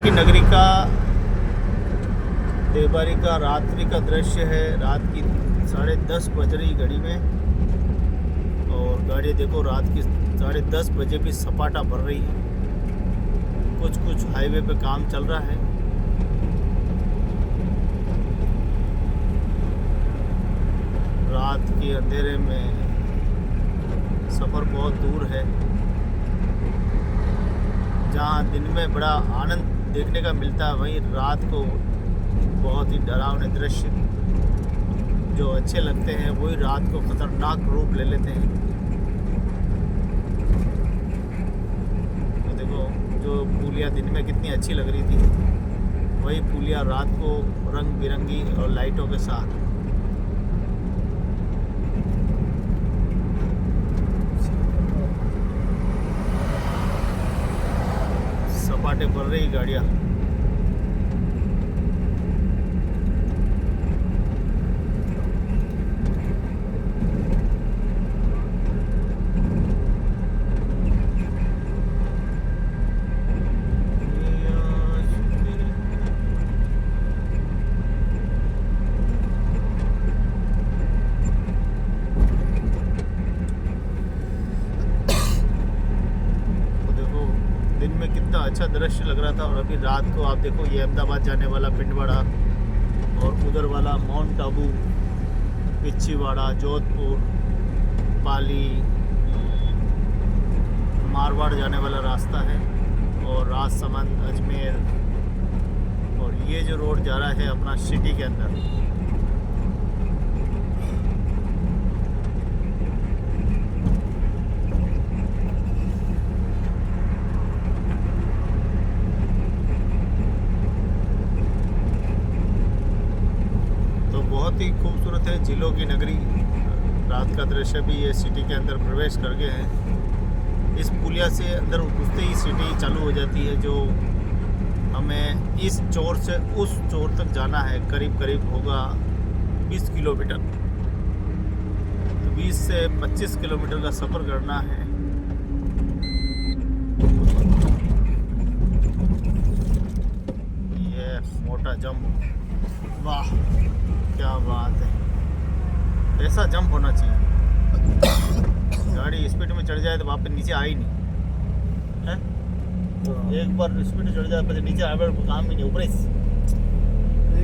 की नगरी का देवबारी का रात्रि का दृश्य है। रात की 10:30 बज रही घड़ी में, और गाड़ी देखो रात की 10:30 बजे भी सपाटा भर रही है। कुछ हाईवे पे काम चल रहा है। रात के अंधेरे में सफ़र बहुत दूर है। जहाँ दिन में बड़ा आनंद देखने का मिलता है, वहीं रात को बहुत ही डरावने दृश्य जो अच्छे लगते हैं वही रात को खतरनाक रूप ले लेते हैं। तो देखो, जो पुलिया दिन में कितनी अच्छी लग रही थी, वही पुलिया रात को रंग बिरंगी और लाइटों के साथ। सपाटे भर रही गाड़ियाँ। दिन में कितना अच्छा दृश्य लग रहा था, और अभी रात को आप देखो, ये अहमदाबाद जाने वाला पिंडवाड़ा और उधर वाला माउंट आबू, पिच्छीवाड़ा, जोधपुर, पाली, मारवाड़ जाने वाला रास्ता है, और राजसमंद, अजमेर, और ये जो रोड जा रहा है अपना सिटी के अंदर। बहुत ही खूबसूरत है झीलों की नगरी। रात का दृश्य भी ये सिटी के अंदर प्रवेश कर गए हैं। इस पुलिया से अंदर घुसते ही सिटी चालू हो जाती है, जो हमें इस चोर से उस चोर तक जाना है। करीब करीब होगा 20 किलोमीटर, तो 20 से 25 किलोमीटर का सफ़र करना है। ये मोटा जंप, वाह क्या बात है, ऐसा जंप होना चाहिए। गाड़ी स्पीड में चढ़ जाए तो वापस नीचे आ ही नहीं है। एक बार स्पीड में चढ़ जाए फिर नीचे आए काम ही नहीं। ऊपर एक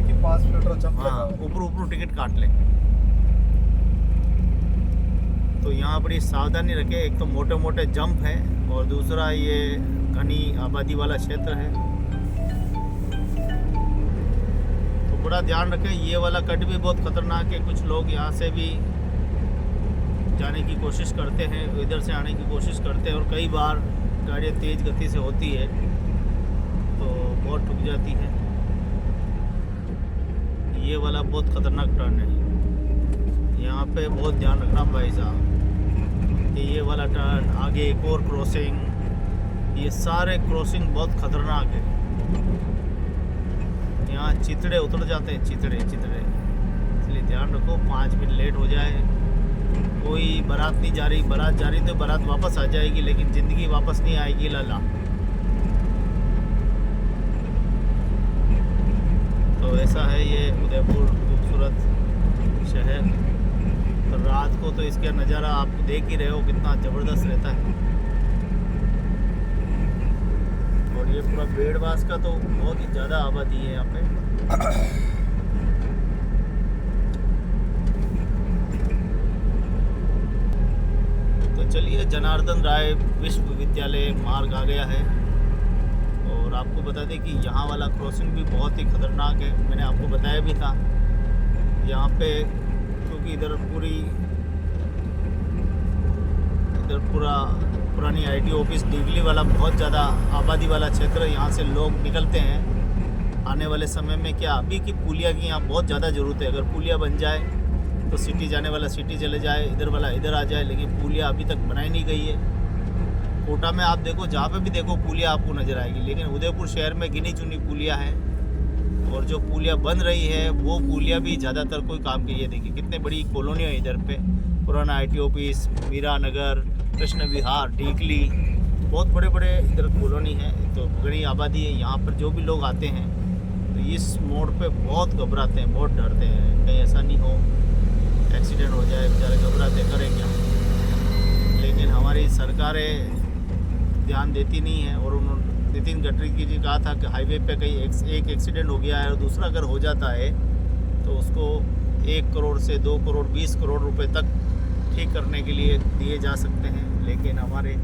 ही 5 मीटर जंप, हाँ, ऊपर टिकट काट ले। तो यहाँ बड़ी सावधानी रखे। एक तो मोटे मोटे जंप है, और दूसरा ये घनी आबादी वाला क्षेत्र है, बड़ा ध्यान रखें। ये वाला कट भी बहुत ख़तरनाक है। कुछ लोग यहाँ से भी जाने की कोशिश करते हैं, इधर से आने की कोशिश करते हैं, और कई बार गाड़ियाँ तेज़ गति से होती है तो बहुत ठुक जाती है। ये वाला बहुत ख़तरनाक टर्न है, यहाँ पे बहुत ध्यान रखना भाई साहब कि ये वाला टर्न, आगे एक और क्रॉसिंग, ये सारे क्रॉसिंग बहुत ख़तरनाक है। यहाँ चितड़े उतर जाते हैं, चितड़े, इसलिए ध्यान रखो। 5 मिनट लेट हो जाए, कोई बारात नहीं जा रही, बारात जा रही तो बारात वापस आ जाएगी, लेकिन ज़िंदगी वापस नहीं आएगी। लाला तो ऐसा है ये उदयपुर, खूबसूरत शहर। तो रात को तो इसका नज़ारा आप देख ही रहे हो, कितना ज़बरदस्त रहता है। और ये पूरा बेड़वास का तो बहुत ही ज़्यादा आबादी है यहाँ पे। तो चलिए, जनार्दन राय विश्वविद्यालय मार्ग आ गया है। और आपको बता दें कि यहाँ वाला क्रॉसिंग भी बहुत ही ख़तरनाक है। मैंने आपको बताया भी था यहाँ पे, क्योंकि इधर पूरा पुरानी आईटी ऑफिस, डिगली वाला बहुत ज़्यादा आबादी वाला क्षेत्र है। यहाँ से लोग निकलते हैं आने वाले समय में। क्या अभी की पुलिया की यहाँ बहुत ज़्यादा ज़रूरत है। अगर पुलिया बन जाए तो सिटी जाने वाला सिटी चले जाए, इधर वाला इधर आ जाए, लेकिन पुलिया अभी तक बनाई नहीं गई है। कोटा में आप देखो, जहाँ पे भी देखो पुलिया आपको नज़र आएगी, लेकिन उदयपुर शहर में गिनी चुनी पुलिया है। और जो पुलिया बन रही है वो पुलिया भी ज़्यादातर कोई काम की। ये देखिए कितने बड़ी कॉलोनी है इधर पे, पुराना आईटी ऑफिस, मीरा नगर, कृष्ण विहार, टीकली, बहुत बड़े बड़े इधर कॉलोनी है, तो बड़ी आबादी है। यहाँ पर जो भी लोग आते हैं तो इस मोड़ पे बहुत घबराते हैं, बहुत डरते हैं कहीं ऐसा नहीं हो एक्सीडेंट हो जाए, बेचारे घबराते करें क्या। लेकिन हमारी सरकारें ध्यान देती नहीं है। और उन्होंने नितिन गडकरी जी कहा था कि हाईवे पे कहीं एक एक्सीडेंट हो गया है और दूसरा अगर हो जाता है तो उसको 1 करोड़ से 2 करोड़ 20 करोड़ रुपए तक ठीक करने के लिए दिए जा सकते हैं। लेकिन हमारे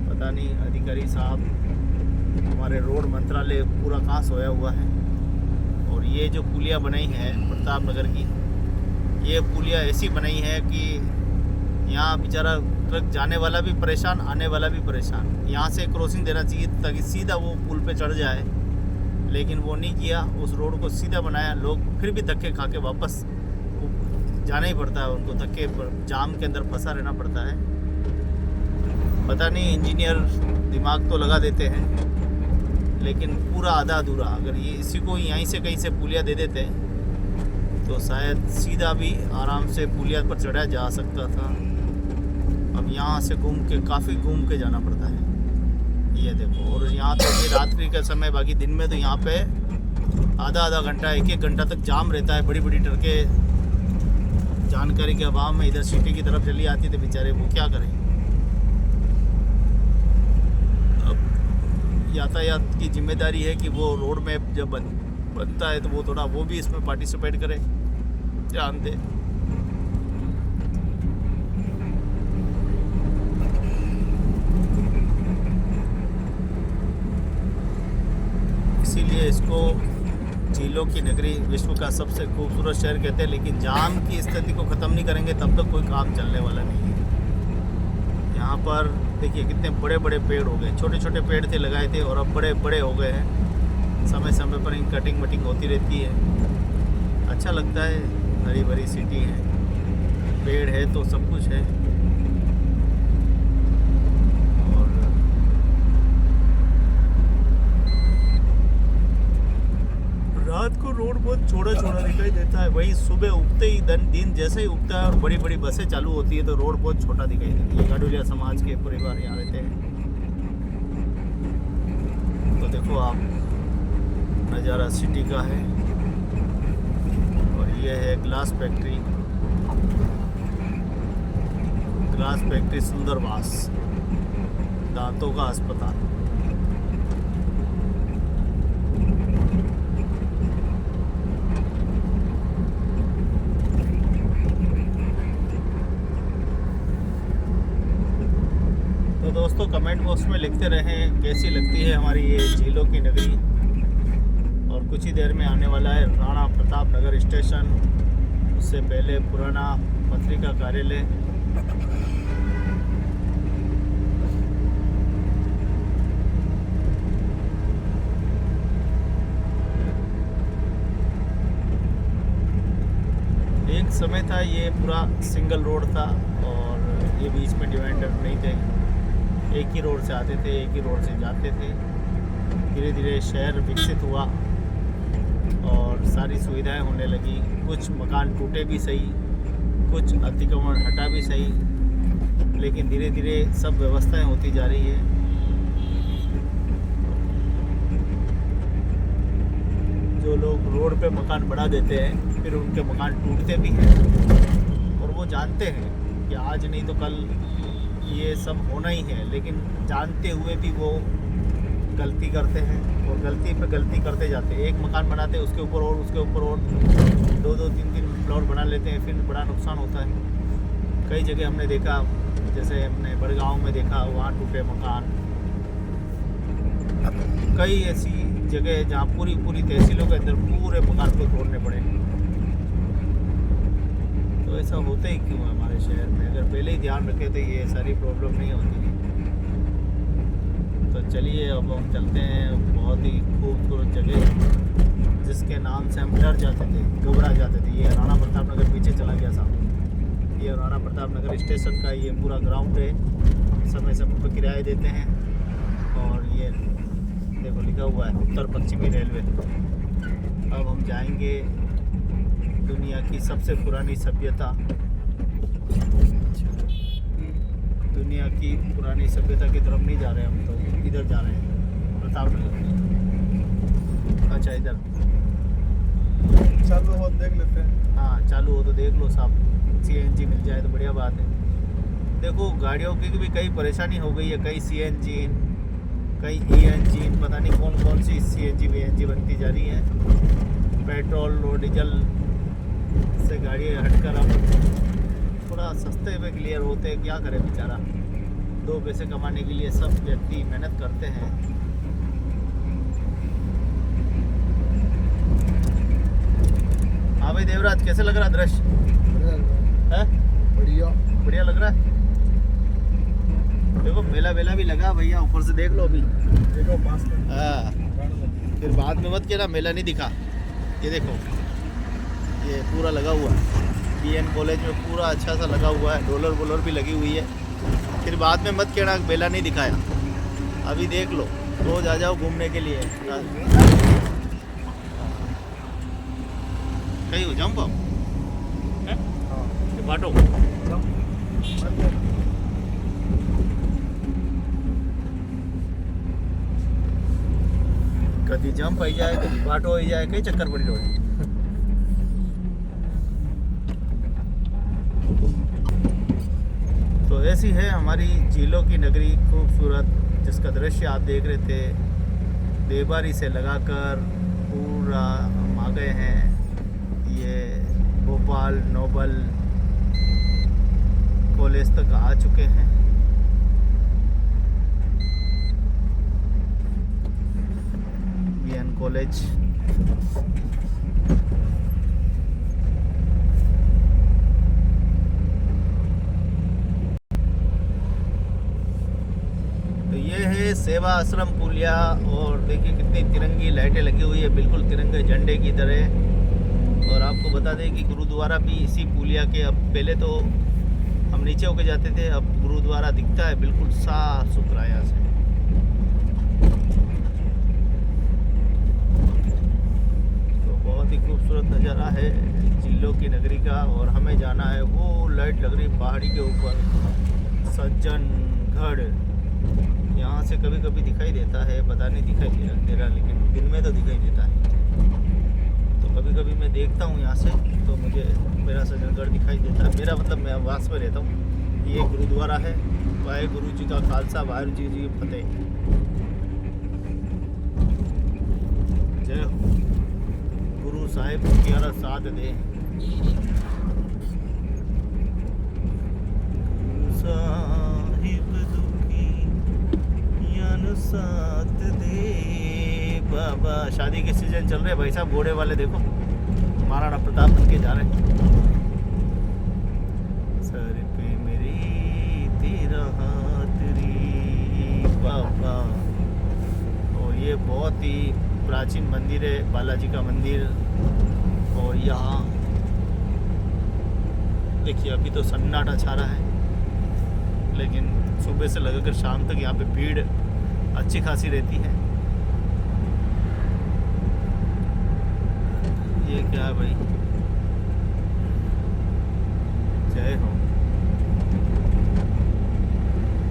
पता नहीं अधिकारी साहब, हमारे रोड मंत्रालय पूरा कहाँ सोया हुआ है। और ये जो पुलिया बनाई है प्रताप नगर की, ये पुलिया ऐसी बनाई है कि यहाँ बेचारा ट्रक जाने वाला भी परेशान, आने वाला भी परेशान। यहाँ से क्रॉसिंग देना चाहिए ताकि सीधा वो पुल पे चढ़ जाए, लेकिन वो नहीं किया। उस रोड को सीधा बनाया, लोग फिर भी धक्के खा के वापस जाना ही पड़ता है उनको, धक्के जाम के अंदर फंसा रहना पड़ता है। पता नहीं इंजीनियर दिमाग तो लगा देते हैं, लेकिन पूरा आधा अधूरा। अगर ये इसी को यहीं से कहीं से पुलिया दे देते तो शायद सीधा भी आराम से पुलिया पर चढ़ा जा सकता था। अब यहाँ से काफ़ी घूम के जाना पड़ता है। ये देखो, और यहाँ तो ये रात्रि का समय, बाकी दिन में तो यहाँ पे आधा घंटा 1 घंटा तक जाम रहता है। बड़ी बड़ी ट्रकें जानकारी के अभाव में इधर सिटी की तरफ चली आती तो बेचारे वो क्या करें। अब यातायात की जिम्मेदारी है कि वो रोड मैप जब बनता है तो वो थोड़ा वो भी इसमें पार्टिसिपेट करे, ध्यान दे। इसीलिए इसको झीलों की नगरी, विश्व का सबसे खूबसूरत शहर कहते हैं। लेकिन जाम की स्थिति को ख़त्म नहीं करेंगे तब तक कोई काम चलने वाला नहीं है। यहाँ पर देखिए कितने बड़े बड़े पेड़ हो गए, छोटे छोटे पेड़ थे लगाए थे और अब बड़े बड़े हो गए हैं। समय समय पर इन कटिंग वटिंग होती रहती है, अच्छा लगता है। हरी भरी सिटी है, पेड़ है तो सब कुछ है। रात को रोड बहुत छोटा छोटा दिखाई देता है, वही सुबह उगते ही दिन जैसे ही उगता है और बड़ी बड़ी बसें चालू होती है तो रोड बहुत छोटा दिखाई देती है। गाडुलिया समाज के परिवार यहाँ रहते हैं। तो देखो आप, नज़ारा सिटी का है। और ये है ग्लास फैक्ट्री, सुंदरवास, दांतों का अस्पताल। तो दोस्तों कमेंट बॉक्स में लिखते रहें कैसी लगती है हमारी ये झीलों की नगरी। और कुछ ही देर में आने वाला है राणा प्रताप नगर स्टेशन, उससे पहले पुराना पत्रिका कार्यालय। एक समय था ये पूरा सिंगल रोड था और ये बीच में डिवाइडर नहीं थे, एक ही रोड से आते थे, एक ही रोड से जाते थे। धीरे धीरे शहर विकसित हुआ और सारी सुविधाएं होने लगी। कुछ मकान टूटे भी सही, कुछ अतिक्रमण हटा भी सही, लेकिन धीरे धीरे सब व्यवस्थाएं होती जा रही है। जो लोग रोड पे मकान बढ़ा देते हैं फिर उनके मकान टूटते भी हैं और वो जानते हैं कि आज नहीं तो कल ये सब होना ही है, लेकिन जानते हुए भी वो गलती करते हैं और गलती पे गलती करते जाते हैं। एक मकान बनाते हैं, उसके ऊपर और उसके ऊपर और 2-2, 3-3 फ्लोर बना लेते हैं, फिर बड़ा नुकसान होता है। कई जगह हमने देखा, जैसे हमने बड़गांव में देखा, वहाँ टूटे मकान। कई ऐसी जगह जहाँ पूरी तहसीलों के अंदर पूरे मकान को तोड़ने पड़े। तो ऐसा होता ही क्यों है हमारे शहर में? अगर पहले ही ध्यान रखे तो ये सारी प्रॉब्लम नहीं होती। तो चलिए अब हम चलते हैं बहुत ही खूबसूरत जगह जिसके नाम से हम डर जाते थे, घबरा जाते थे। ये राणा प्रताप नगर पीछे चला गया साहब। ये राणा प्रताप नगर स्टेशन का ये पूरा ग्राउंड है, समय समय पर किराए देते हैं। और ये देखो लिखा हुआ है उत्तर पश्चिमी रेलवे। अब हम जाएंगे दुनिया की सबसे पुरानी सभ्यता, दुनिया की पुरानी सभ्यता की तरफ नहीं जा रहे हम, तो इधर जा रहे हैं प्रतापनगर। अच्छा इधर चालू हो देख लेते हैं। हाँ चालू हो तो देख लो साहब, CNG मिल जाए तो बढ़िया बात है। देखो गाड़ियों की भी कई परेशानी हो गई है, कई CNG कई ENG, पता नहीं कौन कौन सी CNG VNG बनती जा रही है। पेट्रोल और डीजल से गाड़ी हटकर अब थोड़ा सस्ते में क्लियर होते हैं, क्या करें बेचारा, 2 पैसे कमाने के लिए सब व्यक्ति मेहनत करते हैं। हाँ भाई देवराज, कैसे लग रहा दृश्य है? बढ़िया बढ़िया लग रहा है। देखो मेला वेला भी लगा भैया, ऊपर से देख लो अभी। देखो पास में हाँ फिर बाद में मत कहना मेला नहीं दिखा। ये देखो ये पूरा लगा हुआ है, BN कॉलेज में पूरा अच्छा सा लगा हुआ है, डॉलर वॉलर भी लगी हुई है। फिर बाद में मत कहना मेला नहीं दिखाया, अभी देख लो, रोज आ जाओ घूमने के लिए। कहीं हो जाऊँ पाओ बाटो कभी जंप आई जाए, कभी बाटो आई जाए, कई चक्कर पड़ी रोज। तो ऐसी है हमारी झीलों की नगरी खूबसूरत, जिसका दृश्य आप देख रहे थे। देवबारी से लगाकर पूरा हम आ गए हैं ये भोपाल नोबल कॉलेज तक आ चुके हैं। BN कॉलेज तो ये है सेवा आश्रम पुलिया, और देखिए कितनी तिरंगी लाइटें लगी हुई है, बिल्कुल तिरंगे झंडे की तरह। और आपको बता दें कि गुरुद्वारा भी इसी पुलिया के, अब पहले तो हम नीचे होके जाते थे, अब गुरुद्वारा दिखता है बिल्कुल साफ सुथरा यहाँ से। तो बहुत ही खूबसूरत नज़ारा है झीलों की नगरी का। और हमें जाना है, वो लाइट लग रही पहाड़ी के ऊपर, सज्जनगढ़। यहाँ से कभी कभी दिखाई देता है, पता नहीं दिखाई दे रहा, लेकिन दिन में तो दिखाई देता है। तो कभी कभी मैं देखता हूँ यहाँ से, तो मुझे मेरा सज्जनगढ़ दिखाई देता है। मेरा मतलब मैं आवास में रहता हूँ। ये गुरुद्वारा है, वाहेगुरु जी का खालसा, वाहेगुरु जी की फतेह। जय हो, गुरु साहिब की साथ दे। साहिब दुखी यान साथ दे। बाबा शादी के सीजन चल रहे भाई साहब, घोड़े वाले देखो महाराणा प्रताप बन के जा रहे हैं। सर पे मेरी तेरा हाथ रे बाबा। और ये बहुत ही प्राचीन मंदिर है, बालाजी का मंदिर। और यहाँ देखिए अभी तो सन्नाटा छा रहा है, लेकिन सुबह से लगाकर शाम तक यहाँ पे भीड़ अच्छी खासी रहती है। ये क्या है भाई, जय हो।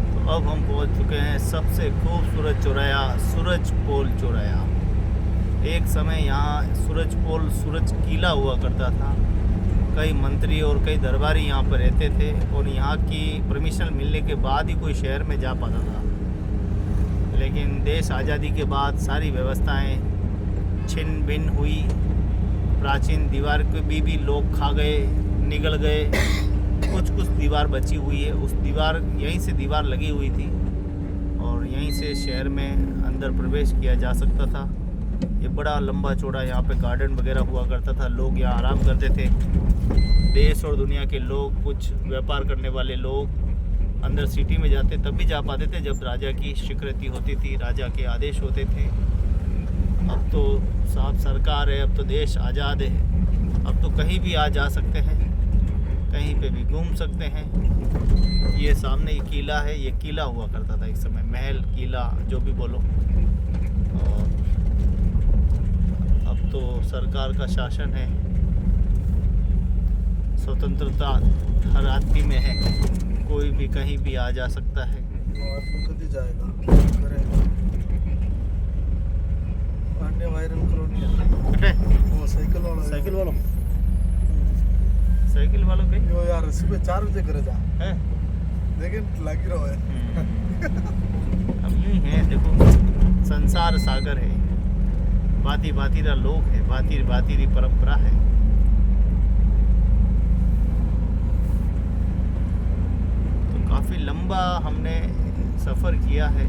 तो अब हम पहुंच चुके हैं सबसे खूबसूरत चौराया, सूरजपोल चौराया। एक समय यहाँ सूरजपोल सूरज किला हुआ करता था। कई मंत्री और कई दरबारी यहाँ पर रहते थे, और यहाँ की परमिशन मिलने के बाद ही कोई शहर में जा पाता था। लेकिन देश आज़ादी के बाद सारी व्यवस्थाएं छिन भिन्न हुई। प्राचीन दीवार को भी लोग खा गए, निगल गए। कुछ दीवार बची हुई है, उस दीवार यहीं से दीवार लगी हुई थी, और यहीं से शहर में अंदर प्रवेश किया जा सकता था। ये बड़ा लंबा चौड़ा यहाँ पे गार्डन वगैरह हुआ करता था, लोग यहाँ आराम करते थे। देश और दुनिया के लोग, कुछ व्यापार करने वाले लोग अंदर सिटी में जाते तब भी जा पाते थे जब राजा की स्वीकृति होती थी, राजा के आदेश होते थे। अब तो साहब सरकार है, अब तो देश आज़ाद है, अब तो कहीं भी आ जा सकते हैं, कहीं पे भी घूम सकते हैं। ये सामने ये किला है, ये किला हुआ करता था एक समय, महल किला जो भी बोलो। और अब तो सरकार का शासन है, स्वतंत्रता हर आदमी में है। कोई भी कहीं भी आ जा सकता है। आदमी कभी जाएगा करे अन्य वायरल कॉलोनी है कटे वो साइकिल वाला साइकिल वालों कहीं यो यार सुबह 4 बजे करे जा है। लेकिन लगी रहो है अब यूं ही है, देखो संसार सागर है, बाती बाती रा लोक है, बाती बाती री परंपरा है। तो काफ़ी लंबा हमने सफ़र किया है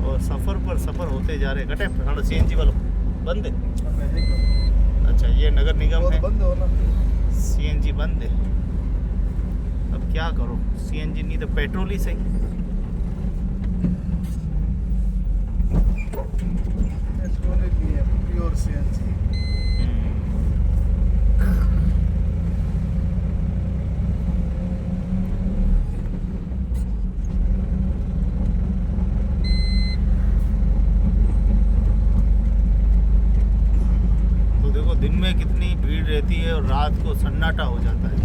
और सफ़र पर सफ़र होते जा रहे। घटे थोड़ा CNG वालों बंद है। अच्छा ये नगर निगम है, बंद हो ना CNG बंद है। अब क्या करो, CNG नहीं तो पेट्रोल ही सही। पेट्रोल ही नहीं है प्योर CNG दिन में कितनी भीड़ रहती है और रात को सन्नाटा हो जाता है।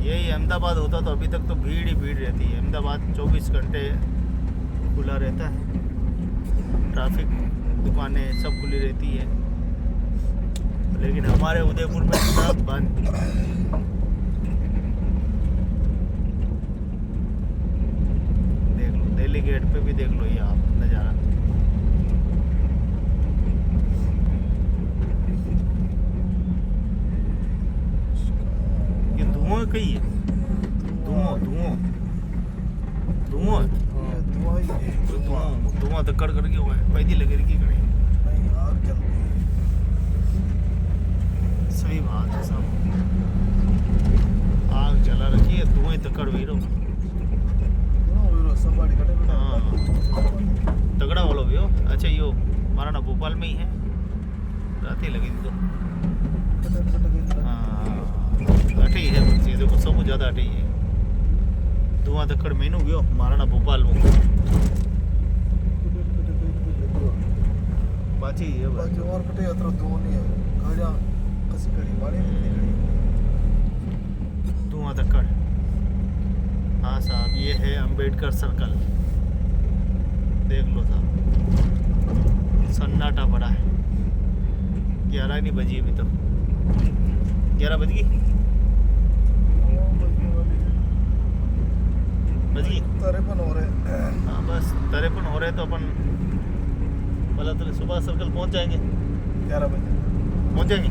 यही अहमदाबाद होता तो अभी तक तो भीड़ ही भीड़ रहती है। अहमदाबाद 24 घंटे खुला रहता है, ट्रैफिक दुकानें सब खुली रहती है, लेकिन हमारे उदयपुर में सब बंद। देख लो दिल्ली गेट पे भी देख लो ये आप नज़ारा। धुआं कहीं है, धुआं तो कड़ करके हुआ है, पैदी लगे रखी कड़ी नहीं आग जल रही है सही बात है सब, आग जला रखी है, धुएं तो कड़ वीरो सब बाड़ी कटे हाँ तगड़ा वालों भी हो। अच्छा यो महाराणा भोपाल में ही है, रात ही लगी थी तो हाँ अटे ही है बच्चे, देखो सब ज़्यादा अटे ही है। धुआं तकड़ मेनू गयो महाराणा भोपाल में बाची है बाकी और कटे अत्र दो नहीं है गाड़ियां कसी कड़ी वाली नहीं कड़ी धुआं तकड़। हाँ साहब ये है अंबेडकर सर्कल, देख लो साहब सन्नाटा पड़ा है। 11 नहीं बजी अभी तो, 11 बज गई तरेपन हो रहे। हाँ बस 53 हो रहे तो अपन बोला तो सुबह सर्कल पहुंच जाएंगे, 11 बजे पहुंच जाएंगे।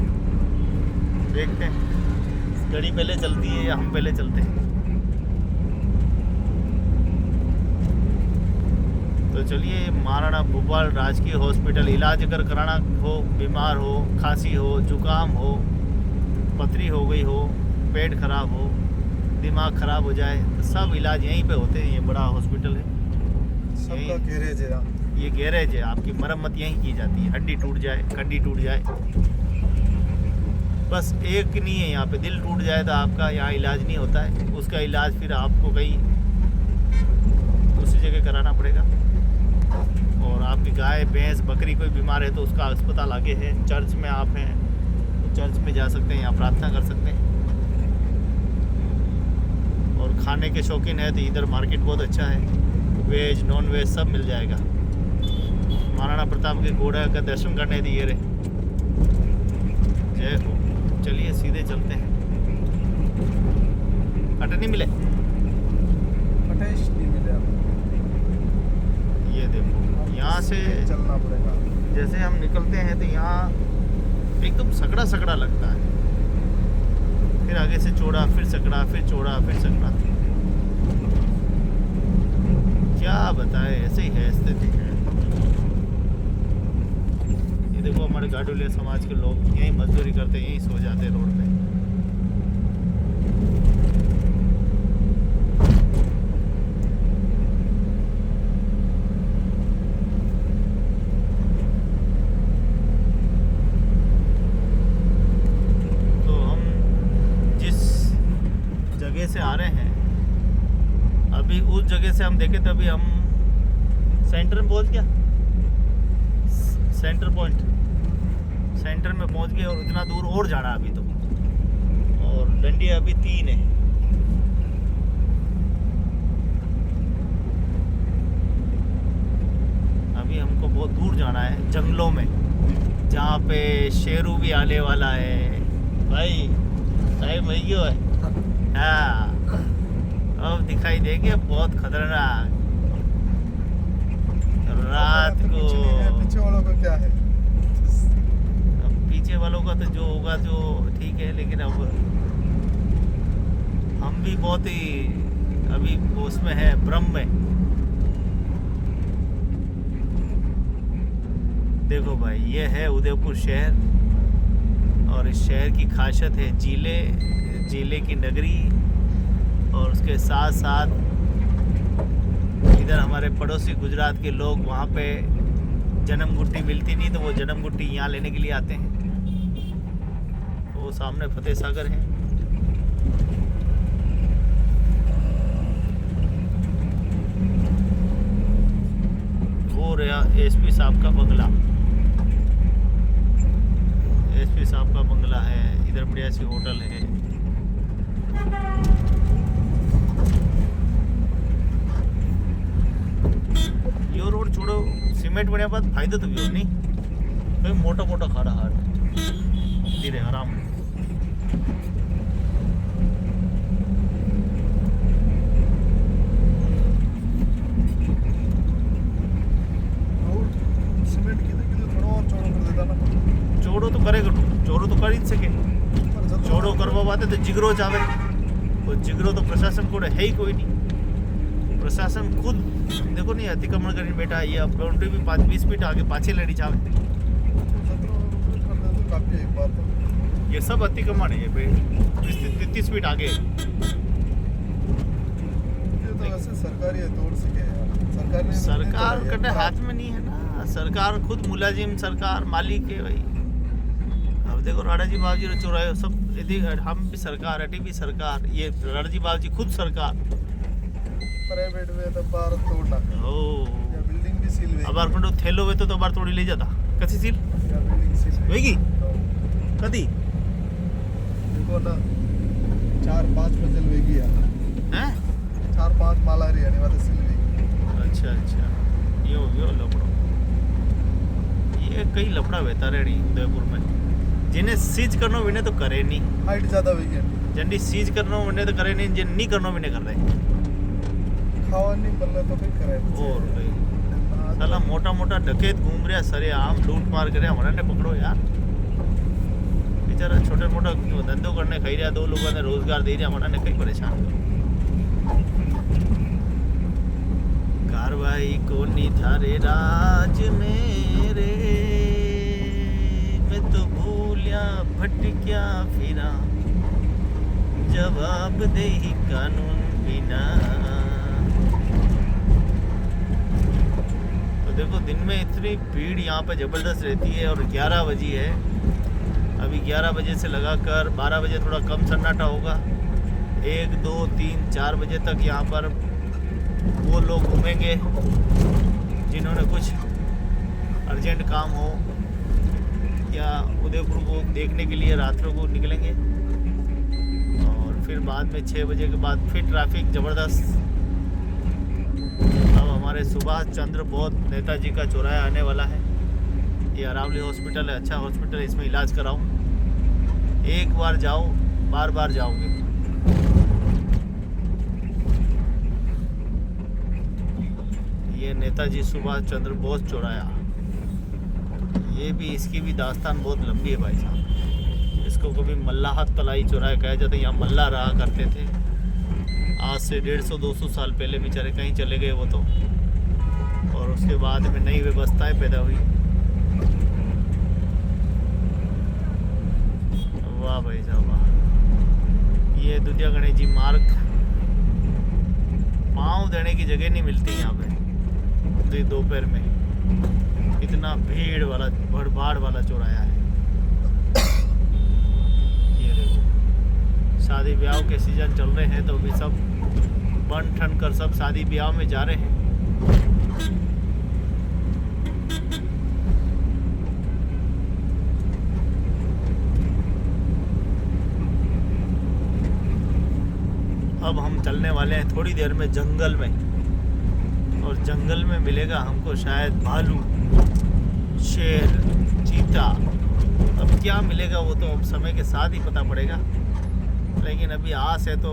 देखते हैं गाड़ी पहले चलती है या हम पहले चलते हैं। तो चलिए महाराणा भोपाल राजकीय हॉस्पिटल, इलाज अगर कराना हो, बीमार हो, खांसी हो, जुकाम हो, पथरी हो गई हो, पेट खराब हो, दिमाग खराब हो जाए तो सब इलाज यहीं पे होते हैं। ये बड़ा हॉस्पिटल है, सबका गैरेज है ये गैरेज है, आपकी मरम्मत यहीं की जाती है। हड्डी टूट जाए, कड्डी टूट जाए, बस एक नहीं है यहाँ पे, दिल टूट जाए तो आपका यहाँ इलाज नहीं होता है, उसका इलाज फिर आपको कहीं दूसरी जगह कराना पड़ेगा। और आपकी गाय भैंस बकरी कोई बीमार है तो उसका अस्पताल आगे है। चर्च में आप हैं तो चर्च में जा सकते हैं, यहाँ प्रार्थना कर सकते हैं। और खाने के शौकीन है तो इधर मार्केट बहुत अच्छा है, वेज नॉन वेज सब मिल जाएगा। महाराणा प्रताप के घोड़ा का दर्शन करने दिए रे, जय हो। चलिए सीधे चलते हैं। अटे नहीं मिले, अटैच नहीं मिले ये देखो यहाँ से चलना पड़ेगा। जैसे हम निकलते हैं तो यहाँ एकदम सकड़ा सकड़ा लगता है, फिर आगे से चौड़ा, फिर सकड़ा, फिर चौड़ा, फिर सकड़ा। क्या बताए, ऐसे ही है स्थिति। ये देखो हमारे गाडुलिया समाज के लोग यहीं मजदूरी करते, यहीं सो जाते रोड पे। से आ रहे हैं अभी, उस जगह से हम देखे तो अभी हम सेंटर में पहुंच गया, सेंटर पॉइंट, सेंटर में पहुंच गए। और इतना दूर और जाना अभी तो, और डंडी अभी 3 है। अभी हमको बहुत दूर जाना है, जंगलों में, जहाँ पे शेरू भी आने वाला है। भाई टाइम वही क्यों है? हाँ, अब दिखाई देंगे, बहुत खतरनाक। रात को पीछे वालों को क्या है? अब पीछे वालों का तो जो होगा जो ठीक है, लेकिन अब हम भी बहुत ही अभी उसमें है, भ्रम में। देखो भाई, ये है उदयपुर शहर, और इस शहर की खासियत है जीले की नगरी, और उसके साथ साथ इधर हमारे पड़ोसी गुजरात के लोग, वहाँ पे जन्म गुट्टी मिलती नहीं तो वो जन्म गुट्टी यहाँ लेने के लिए आते हैं। वो सामने फतेह सागर है। वो रहा एसपी साहब का बंगला। एसपी साहब का बंगला है, इधर बढ़िया सी होटल है। यो रोड छोड़ो, सीमेंट बढ़िया बात फायदा तो भी हो नहीं, भाई मोटा मोटा खा रहा है, धीरे आराम। सीमेंट किधर थोड़ा और चौड़ा कर देता ना। चौड़ो तो करेगा, चौड़ो तो कर ही नहीं सके। चौड़ो करवाते तो जिगरो जावे, वो जिगरो तो प्रशासन को है ही कोई नहीं। प्रशासन खुद देखो नहीं अतिक्रमण करने बैठा, ये बाउंड्री भी 20 फीट आगे पाछे लेनी चाहे। ये सब अतिक्रमण है, ये 33 फीट आगे। ये तो वैसे सरकारी है, तोड़ सके यार। सरकार कटे हाथ में नहीं है ना, सरकार खुद मुलाजिम, सरकार मालिक है भाई। अब देखो राणा जी बाबू जी चुराए सब, यदि हम भी सरकार, अटी भी सरकार, ये राणा जी बाबू जी खुद सरकार। प्राइवेट में तो बार तोड़ना ओ या बिल्डिंग भी सील हुई। अबार पण थेलो वे तो बार तोड़ी ले जाता कसी सील या बिल्डिंग सील वेगी कदी देखो ना 4-5 मंजिल वेगी यार, हैं 4-5 माला रही यानी वाला सील वेगी। अच्छा यो लपड़ो, ये कई लपड़ा बेता रेडी उदयपुर में। जिन्हें सीज करनो विने तो करे नहीं, हाइट ज्यादा वेगी जंडी सीज करनो विने तो करे नहीं, जिन नहीं करनो विने कर रहे। खावा नहीं बल्ला तो भी करे और भाई साला मोटा मोटा डकैत घूम रहा सरे आम, लूट मार करे, हमारा ने पकड़ो यार। बेचारा छोटे मोटा धंधो करने खाई रहा, 2 लोगों ने रोजगार दे रहा, हमारा ने कई परेशान कार्रवाई को नहीं थारे राज मेरे, मैं तो भूलिया भटक्या फिरा, जवाब दे ही कानून बिना। देखो दिन में इतनी भीड़ यहाँ पे ज़बरदस्त रहती है, और 11 बजे है अभी। 11 बजे से लगाकर 12 बजे थोड़ा कम सन्नाटा होगा। 1, 2, 3, 4 बजे तक यहाँ पर वो लोग घूमेंगे जिन्होंने कुछ अर्जेंट काम हो या उदयपुर को देखने के लिए रात्रों को निकलेंगे। और फिर बाद में 6 बजे के बाद फिर ट्रैफिक ज़बरदस्त। अब हमारे सुभाष चंद्र बोस नेताजी का चौराहा आने वाला है। ये अरावली हॉस्पिटल है, अच्छा हॉस्पिटल है, इसमें इलाज कराओ। एक बार जाओ, बार बार जाओगे। ये नेताजी सुभाष चंद्र बोस चौराहा, ये भी, इसकी भी दास्तान बहुत लंबी है भाई साहब। इसको कभी मल्लाहत तलाई चौराहा कहा जाता है। यहाँ मल्ला रहा करते थे, आज से 150-200 साल पहले बेचारे कहीं चले गए वो तो, और उसके बाद में नई व्यवस्थाएं पैदा हुई। वाह भाई साहब वाह। ये दुधिया गणेश जी मार्ग, पाँव देने की जगह नहीं मिलती यहाँ पे दोपहर में। इतना भीड़ वाला भड़भाड़ वाला चौराहा है। ये देखो, शादी ब्याह के सीजन चल रहे हैं तो अभी सब बन ठन कर सब शादी ब्याह में जा रहे हैं। अब हम चलने वाले हैं थोड़ी देर में जंगल में, और जंगल में मिलेगा हमको शायद भालू, शेर, चीता। अब क्या मिलेगा वो तो अब समय के साथ ही पता पड़ेगा, लेकिन अभी आस है तो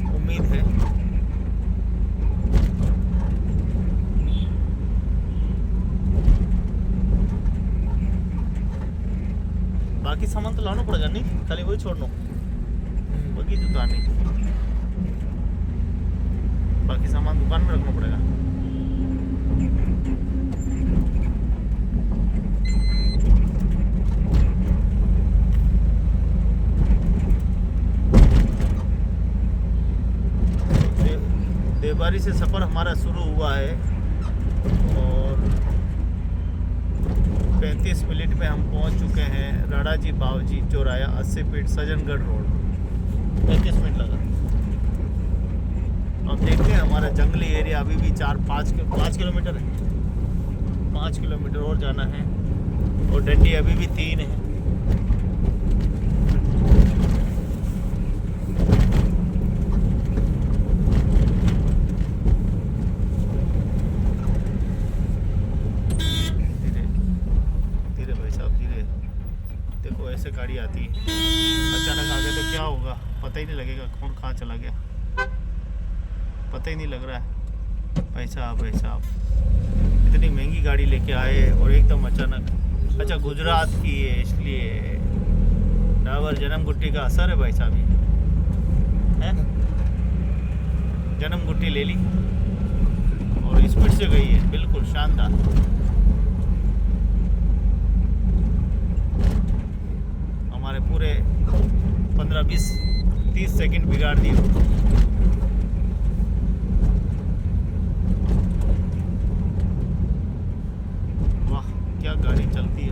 उम्मीद है। बाकी सामान तो लाना पड़ेगा, नहीं खाली वही छोड़ना, बाकी दुकान नहीं, बाकी सामान दुकान में रखना पड़ेगा। देवबारी से सफ़र हमारा शुरू हुआ है और 35 मिनट में हम पहुंच चुके हैं राडाजी बावजी चौराया 80 फीट सज्जनगढ़ रोड। 35 मिनट लगा। अब देखते हैं, हमारा जंगली एरिया अभी भी 5 किलोमीटर है, 5 किलोमीटर और जाना है और डंडी अभी भी 3 है। ऐसे गाड़ी आती है, अचानक आ गए तो क्या होगा पता ही नहीं लगेगा, कौन कहाँ चला गया पता ही नहीं लग रहा है। भाई साहब इतनी महंगी गाड़ी लेके आए और एकदम अचानक। अच्छा, गुजरात की है इसलिए डाबर जन्म गुट्टी का असर है भाई साहब, ये है जन्म गुट्टी ले ली और स्पीड से गई है, बिल्कुल शानदार। हमारे पूरे 15-20-30 सेकंड बिगाड़ दिए। वाह क्या गाड़ी चलती है।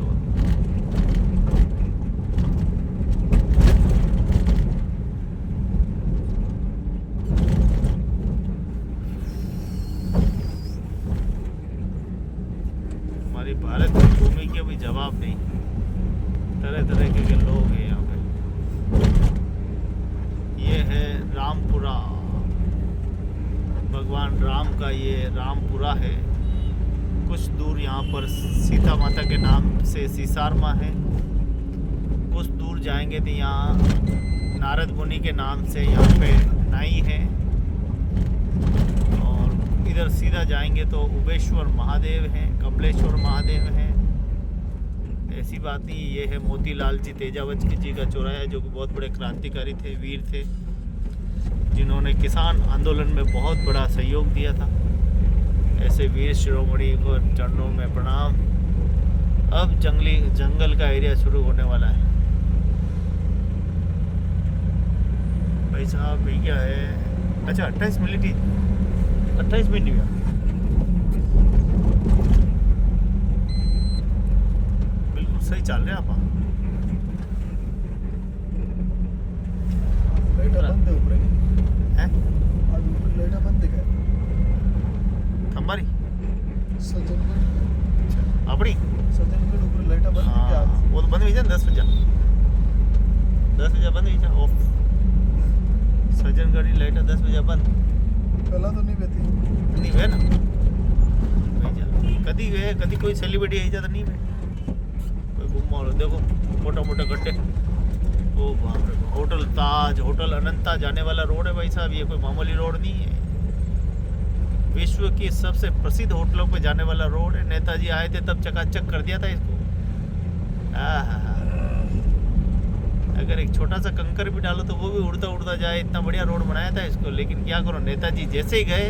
हमारी भारत की भूमि के भी जवाब नहीं, तरह तरह के लोग हैं यहाँ पे। ये है रामपुरा, भगवान राम का ये रामपुरा है। कुछ दूर यहाँ पर सीता माता के नाम से सीसार माँ है। कुछ दूर जाएंगे तो यहाँ नारद मुनि के नाम से यहाँ पे नाई है और इधर सीधा जाएंगे तो उबेश्वर महादेव हैं, कपिलेश्वर महादेव हैं। ऐसी बात नहीं, ये है मोतीलाल जी तेजावत जी का चौराया, जो कि बहुत बड़े क्रांतिकारी थे, वीर थे, जिन्होंने किसान आंदोलन में बहुत बड़ा सहयोग दिया था। ऐसे वीर शिरोमणि को चरणों में प्रणाम। अब जंगल का एरिया शुरू होने वाला है। भाई साहब ये क्या है? अच्छा 28 मिनट हुआ। सही चल रहे आप। लाइट बंद है ऊपर हैं? आज ऊपर लाइट बंद है क्या? हमारी सज्जनगढ़ अपनी सज्जनगढ़ ऊपर लाइट बंद है क्या? वो तो बंद हुई जा 10 बजे बंद हुई जा ऑफ। सज्जनगढ़ की लाइट 10 बजे बंद। पहला तो नहीं बहती नहीं वे ना कदी वे कदी कोई सेलिब्रिटी आई जाता नहीं वे देखो मोटा गड्ढे। ओ बाप रे, होटल ताज, होटल अनंता जाने वाला रोड है भाई साहब, ये कोई मामूली रोड नहीं है। विश्व की सबसे प्रसिद्ध होटलों पे जाने वाला रोड है। नेताजी आए थे तब चकाचक कर दिया था इसको। अगर एक छोटा सा कंकर भी डालो तो वो भी उड़ता जाए, इतना बढ़िया रोड बनाया था इसको। लेकिन क्या करो, नेताजी जैसे ही गए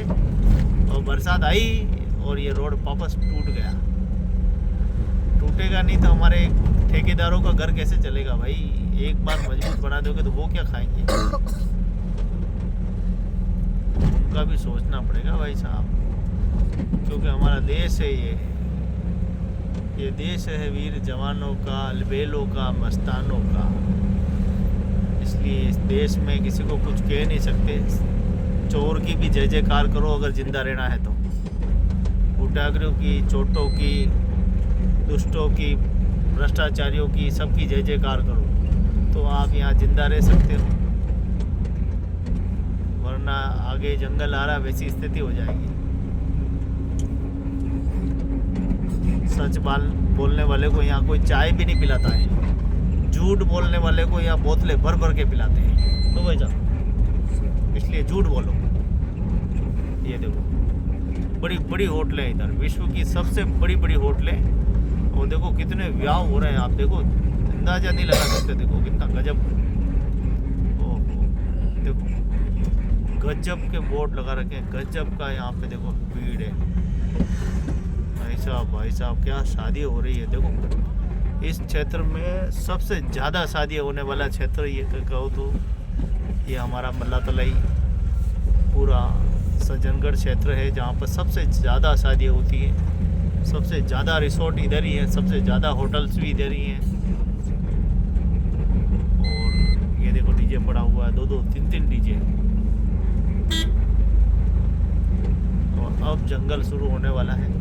और बरसात आई और ये रोड वापस टूट गया। टूटेगा नहीं तो हमारे ठेकेदारों का घर कैसे चलेगा भाई? एक बार मजबूत बना दोगे तो वो क्या खाएंगे? उनका भी सोचना पड़ेगा भाई साहब, क्योंकि हमारा देश है ये देश है वीर जवानों का, अलबेलों का, मस्तानों का। इसलिए इस देश में किसी को कुछ कह नहीं सकते। चोर की भी जय जयकार करो अगर जिंदा रहना है तो, गुंडागरों की, चोटों की, दुष्टों की, भ्रष्टाचारियों की, सबकी जय जयकार करो तो आप यहाँ जिंदा रह सकते हो, वरना आगे जंगल आ रहा वैसी स्थिति हो जाएगी। सच बोलने वाले को यहाँ कोई चाय भी नहीं पिलाता है, झूठ बोलने वाले को यहाँ बोतलें भर भर के पिलाते हैं। तो भाई साहब इसलिए झूठ बोलो। ये देखो बड़ी बड़ी होटलें इधर, विश्व की सबसे बड़ी बड़ी होटलें। और देखो कितने ब्याह हो रहे हैं, आप देखो अंदाजा नहीं लगा सकते। देखो कितना गजब, ओहो देखो गजब के बोर्ड लगा रखे हैं, गजब का यहाँ पे देखो भीड़ है। भाई साहब क्या शादी हो रही है। देखो इस क्षेत्र में सबसे ज़्यादा शादी होने वाला क्षेत्र ये कहो तो ये हमारा मल्ला तलाई पूरा सज्जनगढ़ क्षेत्र है, जहाँ पर सबसे ज़्यादा शादी होती है। सबसे ज़्यादा रिसोर्ट इधर ही है, सबसे ज़्यादा होटल्स भी इधर ही हैं। और ये देखो डीजे पड़ा हुआ है, 2-2 3-3 डीजे। और अब जंगल शुरू होने वाला है।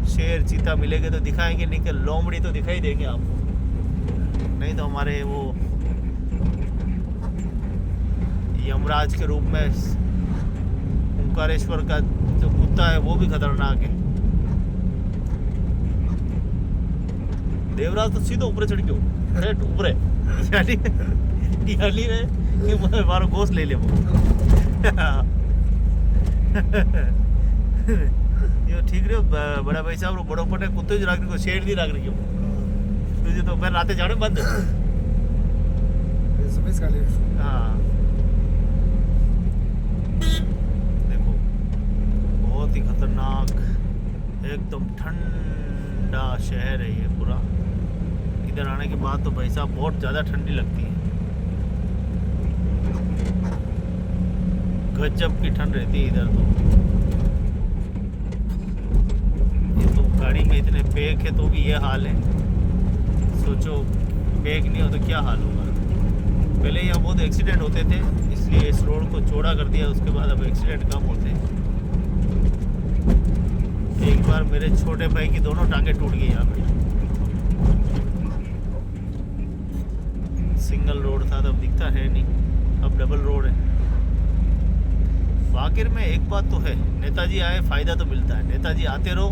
शेर चीता मिलेंगे तो दिखाएंगे, नहीं कि लोमड़ी तो दिखाई देंगे आपको, नहीं तो हमारे वो यमराज के रूप में ओंकारेश्वर का जो कुत्ता है वो भी खतरनाक है। देवराज तो सीधे ऊपर चढ़ के ऊपर यानी है कि हमारा गोश्त ले ले वो। ये ठीक रहे बड़ा भाई साहब, बड़ो पटे कुत्ते जो रख रही शेर नहीं रख रही हो तुझे तो मैं रातें जाने बंद। हाँ देखो बहुत ही खतरनाक एकदम ठंडा शहर है ये पूरा। इधर आने के बाद तो भाई साहब बहुत ज़्यादा ठंडी लगती है, गजब की ठंड रहती है इधर तो। ये तो गाड़ी में इतने पैक है तो भी ये हाल है, सोचो पैक नहीं हो तो क्या हाल होगा। पहले यहाँ बहुत एक्सीडेंट होते थे, इसलिए इस रोड को चौड़ा कर दिया, उसके बाद अब एक्सीडेंट कम होते हैं। एक बार मेरे छोटे भाई की दोनों टांगे टूट गई यहाँ पे। सिंगल रोड था तब, दिखता है नहीं, अब डबल रोड है। आखिर में एक बात तो है, नेताजी आए फायदा तो मिलता है। नेताजी आते रहो,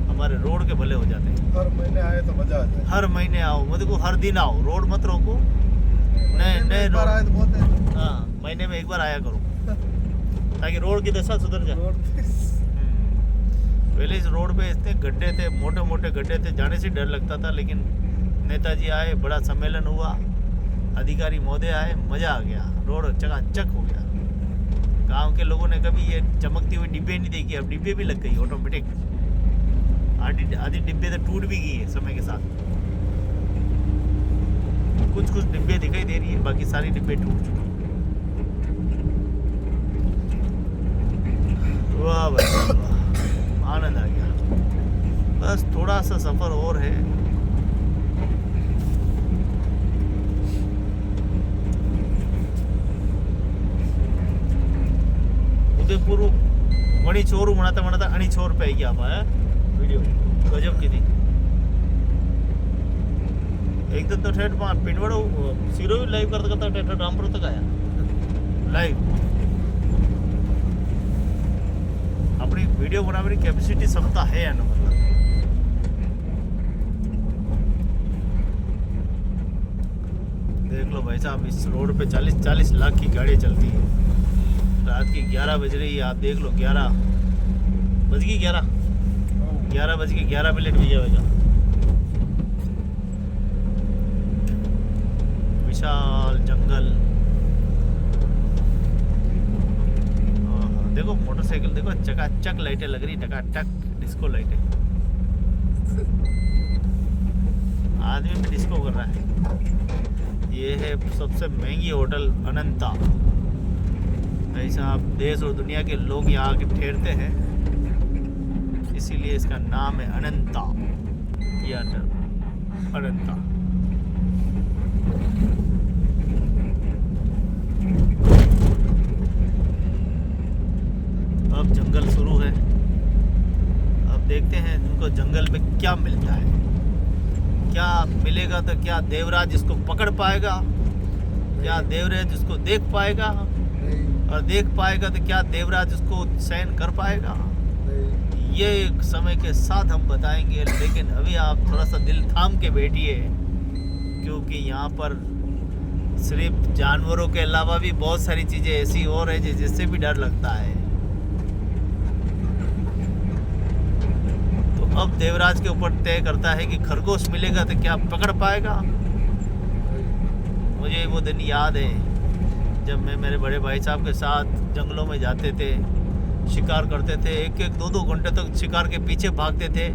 हमारे रोड के भले हो जाते हैं। हर महीने आए तो मजा आ जाए। हर महीने आओ, मतलब को हर दिन आओ, रोड मत रोको। नए बार आए तो बहुत है। हाँ महीने में एक बार आया करो ताकि रोड की दशा सुधर जाए। पहले इस रोड पे इतने गड्ढे थे, मोटे मोटे गड्ढे थे, जाने से डर लगता था। लेकिन नेताजी आए, बड़ा सम्मेलन हुआ, अधिकारी महोदय आए, मज़ा आ गया, रोड चकाचक हो गया। गांव के लोगों ने कभी ये चमकती हुई डिब्बे नहीं देखी, अब डिब्बे भी लग गई ऑटोमेटिक। आधी डिब्बे तो टूट भी गई है समय के साथ, कुछ कुछ डिब्बे दिखाई दे रही है, बाकी सारी डिब्बे टूट चुकी। वाह भाई वाह, आनंद आ गया। बस थोड़ा सा सफर और है। उदयपुर वणी छोर मनाता अणी छोर पे आई आप आया वीडियो गजब की थी एकदम। तो ठेठ पिंडवाड़ो सीरो भी लाइव करता ठेठ रामपुर तक आया लाइव। अपनी वीडियो बनाने की कैपेसिटी क्षमता है ना, मतलब देख लो भाई साहब, इस रोड पे 40-40 लाख की गाड़ी चलती है। रात की 11 बज रही है, आप देख लो 11 बज गई, 11 बज के 11 मिनट भी जाएगा। विशाल जंगल, देखो मोटरसाइकिल देखो, चकाचक लाइटें लग रही, टकाटक डिस्को लाइटें। आदमी भी डिस्को कर रहा है। ये है सबसे महंगी होटल अनंता। ऐसा आप देश और दुनिया के लोग यहाँ आके ठहरते हैं, इसीलिए इसका नाम है अनंता। ये अनंता। अब जंगल शुरू है, अब देखते हैं उनको जंगल में क्या मिलता है। क्या मिलेगा तो क्या देवराज इसको पकड़ पाएगा, क्या देवराज इसको देख पाएगा, और देख पाएगा तो क्या देवराज उसको सहन कर पाएगा, ये समय के साथ हम बताएंगे, लेकिन अभी आप थोड़ा सा दिल थाम के बैठिए, क्योंकि यहाँ पर सिर्फ जानवरों के अलावा भी बहुत सारी चीज़ें ऐसी और है जिससे भी डर लगता है। तो अब देवराज के ऊपर तय करता है कि खरगोश मिलेगा तो क्या पकड़ पाएगा। मुझे वो दिन याद है जब मैं मेरे बड़े भाई साहब के साथ जंगलों में जाते थे, शिकार करते थे, एक एक दो दो घंटे तक शिकार के पीछे भागते थे।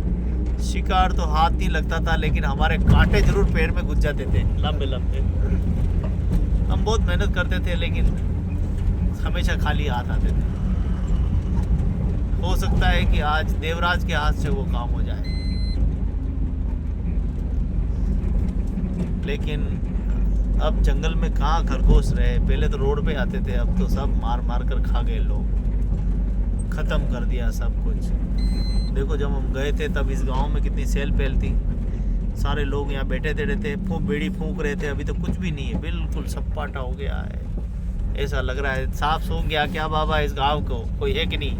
शिकार तो हाथ नहीं लगता था, लेकिन हमारे कांटे जरूर पैर में घुस जाते थे, लंबे लंबे। हम बहुत मेहनत करते थे, लेकिन हमेशा खाली हाथ आते थे। हो सकता है कि आज देवराज के हाथ से वो काम हो जाए, लेकिन अब जंगल में कहाँ खरगोश रहे। पहले तो रोड पे आते थे, अब तो सब मार मार कर खा गए लोग, खत्म कर दिया सब कुछ। देखो जब हम गए थे तब इस गांव में कितनी सेल पेल थी, सारे लोग यहाँ बैठे थे, बीड़ी फूंक रहे थे। अभी तो कुछ भी नहीं है, बिल्कुल सपाटा हो गया है। ऐसा लग रहा है साफ सो गया क्या बाबा इस गांव को, कोई है कि नहीं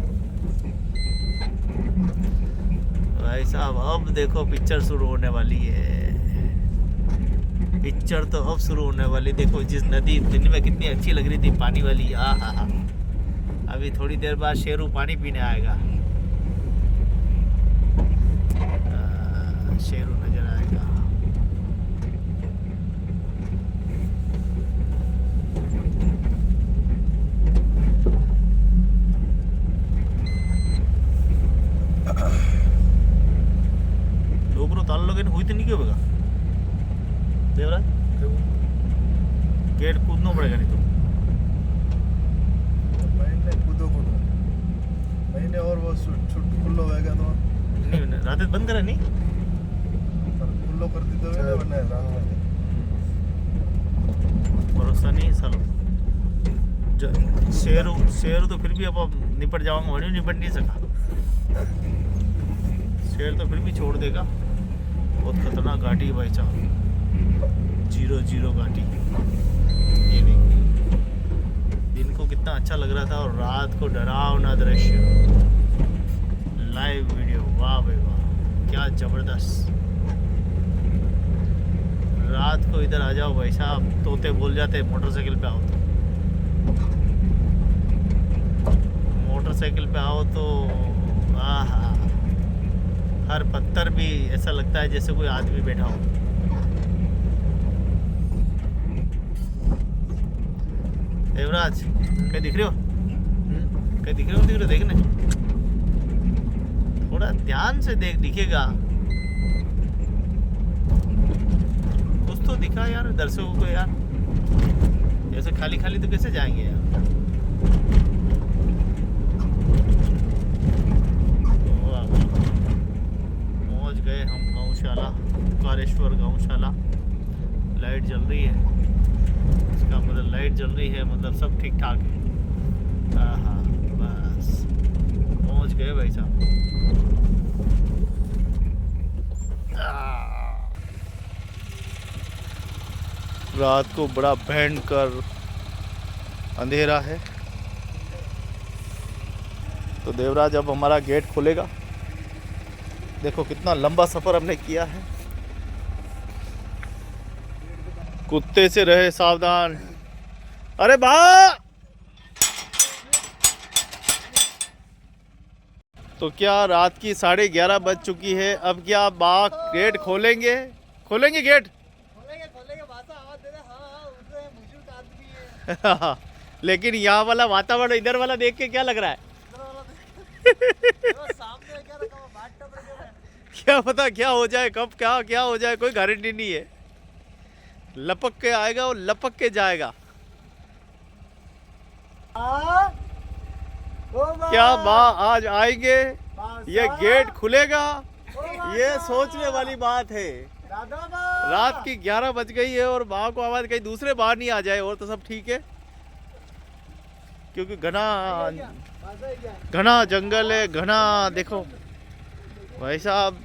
भाई साहब। अब देखो पिक्चर शुरू होने वाली है, पिक्चर तो अब शुरू होने वाली। देखो जिस नदी दिन में कितनी अच्छी लग रही थी पानी वाली, हाँ हाँ हाँ, अभी थोड़ी देर बाद शेरू पानी पीने आएगा। शेरू नजर आएगा। डोगरो ताल लगे हुई तो नहीं क्यों होगा देवराज, गेट कूदना पड़ेगा नहीं तो। महीने और वो छुट खुल्लो होएगा तो नहीं रात बंद करा नहीं, खुल्लो कर दी तो है वरना रात में भरोसा नहीं सालो। शेर तो फिर भी अब निपट जाऊंगा, वही निपट नहीं सका। शेर तो फिर भी छोड़ देगा। बहुत खतरनाक घाटी है भाई साहब, 0-0 घाटी। ये देखिए दिन को कितना अच्छा लग रहा था और रात को डरावना दृश्य। लाइव वीडियो, वाह भाई वाह, क्या जबरदस्त। रात को इधर आ जाओ भाई साहब, तोते बोल जाते मोटरसाइकिल पे आओ तो। मोटरसाइकिल पे आओ तो आहा, हर पत्थर भी ऐसा लगता है जैसे कोई आदमी बैठा हो। देवराज कहीं दिख रहे हो, कहीं दिख रहे हो देखने, थोड़ा ध्यान से देख, दिखेगा कुछ तो दिखा यार दर्शकों को यार। जैसे खाली खाली तो कैसे जाएंगे यार। पहुंच गए हम गौशाला, कारेश्वर गौशाला। लाइट जल रही है, इसका मतलब लाइट जल रही है मतलब सब ठीक ठाक है। हाँ बस पहुंच गए भाई साहब। रात को बड़ा भयंकर अंधेरा है, तो देवराज अब हमारा गेट खोलेगा। देखो कितना लंबा सफर हमने किया है। कुत्ते से रहे सावधान। अरे बा तो क्या रात की 11:30 बज चुकी है। अब क्या बाघ गेट खोलेंगे? खोलेंगे गेट? खोलेंगे भाषा आवाज दे रहे। हाँ उठ रहे हैं, बुजुर्ग आदमी है। लेकिन यहाँ वाला वातावरण इधर वाला देख के क्या लग रहा है? सामने क्या रखा हुआ बाट टप रखा है। क्या पता क्या हो जाए, कब क्या हो जाए, कोई गारंटी नहीं है। लपक के आएगा और लपक के जाएगा। क्या माँ आज आएंगे, ये गेट खुलेगा, ये सोचने वाली बात है। रात की 11 बज गई है और माँ को आवाज कहीं दूसरे बाहर नहीं आ जाए और तो सब ठीक है, क्योंकि घना जंगल है, घना। देखो भाई साहब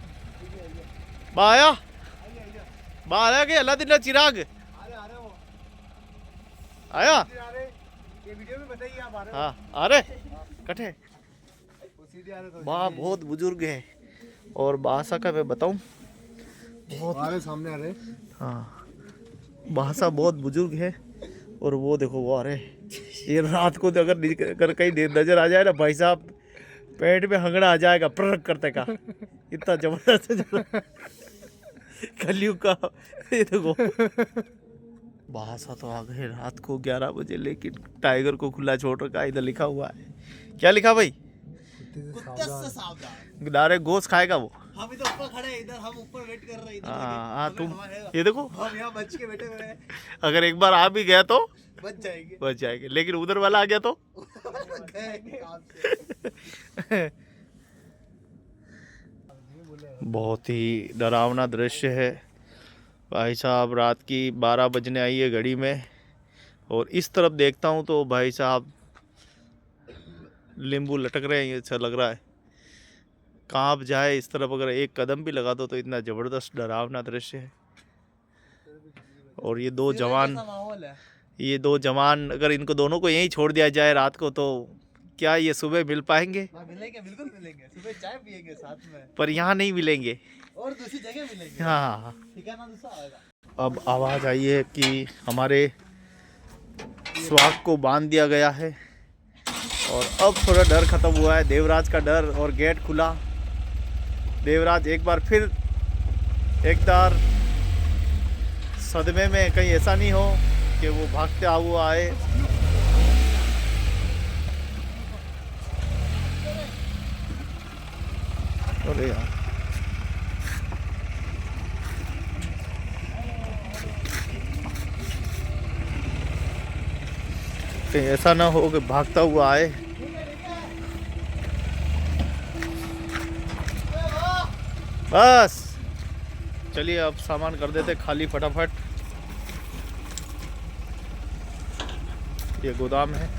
बाया कि अल्लाह दिन चिराग आया। ये वीडियो में बताइए आप आ रहे हो। हाँ अरे कटे वहाँ बहुत बुजुर्ग है। और भाषा का मैं बताऊँ बहुत, हमारे सामने आ रहे। हाँ भाषा बहुत बुजुर्ग है। और वो देखो वो आ रहे, ये रात को तो अगर कहीं नजर आ जाए ना भाई साहब, पेट में हंगड़ा आ जाएगा प्रक करते का, इतना जबरदस्त है कलयुग का। ये देखो भाषा तो आ गए रात को 11 बजे, लेकिन टाइगर को खुला छोड़ रखा है। इधर लिखा हुआ है, क्या लिखा भाई? कुत्ते से सावधान। डायरेक्ट गोश्त खाएगा वो। हम इधर ऊपर खड़े हैं, इधर हम ऊपर वेट कर रहे हैं। हाँ तुम ये देखो, हम यहाँ बच के बैठे हुए हैं। अगर एक बार आ भी गया तो बच जाएंगे। बच जाएंगे, लेकिन उधर वाला आ गया तो बहुत ही डरावना दृश्य है भाई साहब। रात की 12 बजने आई है घड़ी में, और इस तरफ देखता हूँ तो भाई साहब नींबू लटक रहे हैं, अच्छा लग रहा है। कांप जाए इस तरफ अगर एक कदम भी लगा दो तो इतना ज़बरदस्त डरावना दृश्य है। और ये दो जवान अगर इनको दोनों को यहीं छोड़ दिया जाए रात को, तो क्या ये सुबह मिल पाएंगे? मिलेंगे, बिल्कुल मिलेंगे। सुबह चाय पियेंगे साथ में। पर यहाँ नहीं मिलेंगे, और दूसरी जगह मिलेंगे। हाँ ठिकाना दूसरा आएगा। अब आवाज़ आई है कि हमारे सुहाग को बांध दिया गया है, और अब थोड़ा डर ख़त्म हुआ है, देवराज का डर। और गेट खुला, देवराज एक बार फिर एकदार सदमे में, कहीं ऐसा नहीं हो कि वो भागते हुआ आए। अरे यार कहीं ऐसा ना हो कि भागता हुआ आए। बस चलिए अब सामान कर देते खाली फटाफट। ये गोदाम है।